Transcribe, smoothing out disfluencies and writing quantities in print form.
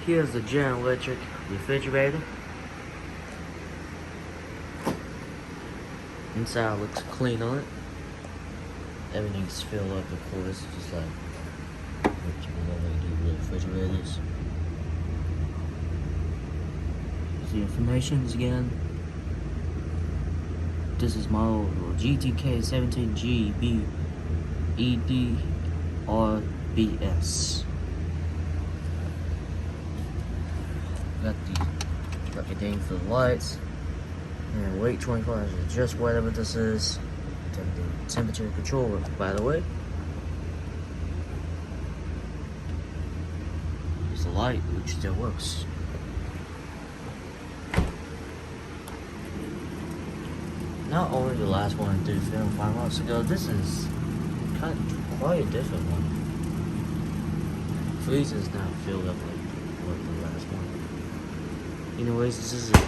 Here's the General Electric refrigerator. Inside looks clean on it. Everything's filled up, of course, just like what you would normally do with refrigerators. The information again. This is model GTK17GBEDRBS. Got everything for the lights. And wait 24 hours, just whatever this is. The temperature controller, by the way. It's the light, which still works. Not only the last one I did film 5 months ago, this is quite a different one. Freezer's not filled up like the last one. Anyways, this is it.